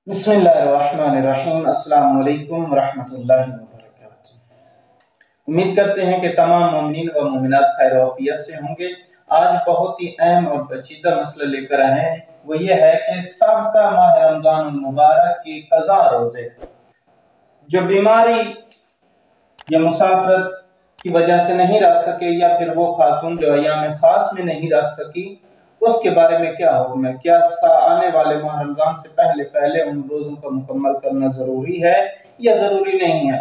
बिस्मिल्लाहिर्रहमानिर्रहीम। अस्सलाम वालेकुम रहमतुल्लाहि व बरकातुहू। उम्मीद करते हैं कि तमाम मोमिनीन व मोमिनात खैर वाफियत से होंगे। आज बहुत ही अहम और पेचीदा मसला लेकर आए हैं, वो ये है कि सबका माह रमजान मुबारक की कज़ा रोजे जो बीमारी या मुसाफरत की वजह से नहीं रख सके, या फिर वो खातून जो अय्याम खास में नहीं रख सकी, उसके बारे में क्या हुक्म है। क्या आने वाले माह रमजान से पहले पहले उन रोजों का मुकम्मल करना जरूरी है या जरूरी नहीं है।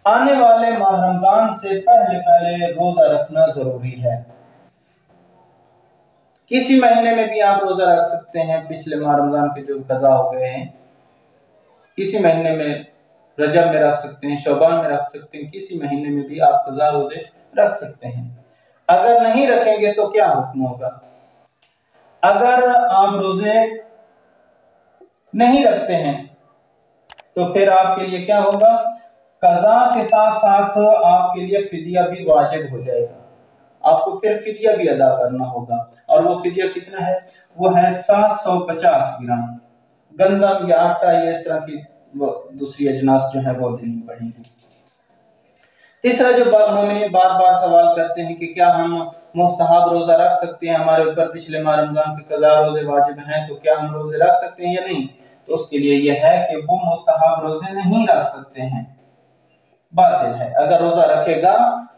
आने वाले माह रमजान से पहले पहले रोजा रखना जरूरी है। किसी महीने में भी आप रोजा रख सकते हैं, पिछले माह रमजान के जो कज़ा हो गए हैं। किसी महीने में रजब में रख सकते हैं, शौबान में रख सकते हैं, किसी महीने में भी आप कज़ा रोजे रख सकते हैं। अगर नहीं रखेंगे तो क्या हुक्म होगा। अगर आप रोजे नहीं रखते हैं तो फिर आपके लिए क्या होगा, कज़ा के साथ साथ आपके लिए फिदिया भी वाजिब हो जाएगा। आपको फिर फिदिया भी अदा करना होगा, और वो फिदिया कितना है, वो है 750 ग्राम गंदम या आटा या इस तरह की वो दूसरी अजनास जो है वो देनी पड़ेगी। तीसरा जो मोमिनीन बार बार सवाल करते हैं कि क्या हम मुस्तहब रोजा रख सकते हैं, हमारे ऊपर पिछले माह रमजान के कज़ा रोजे वाजिब हैं, तो क्या हम रोजे रख सकते हैं या नहीं। तो उसके लिए यह है कि वो मुस्तहब रोजे नहीं रख सकते हैं, बातिल है। अगर रोजा रखेगा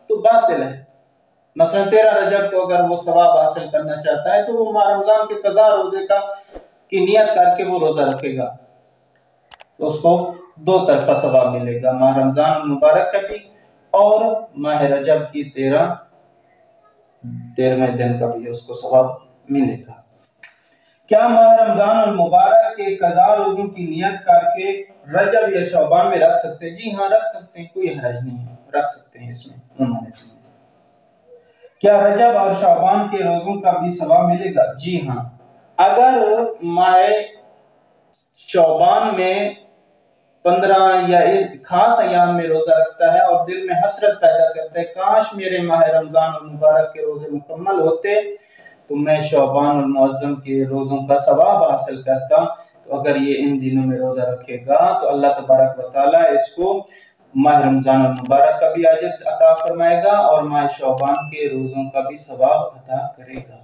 तो बातिल है। मसलन 13 रजब को अगर वो सवाब हासिल करना चाहता है तो वो माह रमजान के कज़ा रोजे की नियत करके वो रोजा रखेगा, तो उसको दो तरफा सवाब मिलेगा, माह रमजान मुबारक का भी और माह रजब की 13वें दिन का भी उसको सवाब मिलेगा। क्या माह रमजान मुबारक के कज़ा रोजों की नियत करके रजब या शौबान में रख सकते हैं। जी हाँ, रख सकते हैं, कोई हर्ज नहीं है, रख सकते हैं। इसमें क्या रजब और शौबान के रोजों का भी सवाब मिलेगा। जी हाँ, अगर माह शौबान में 15 या इस खास अयाम में रोजा रखता है और दिल में हसरत पैदा करता है, काश मेरे माह रमजान और मुबारक के रोजे मुकम्मल होते तो मैं शौबान और मुअज्जम के रोजों का सवाब हासिल करता। तो अगर ये इन दिनों में रोजा रखेगा तो अल्लाह तबारक व तआला इसको माह रमजान और मुबारक का भी अजर अता फरमाएगा और माह शौबान के रोजों का भी सवाब अता करेगा।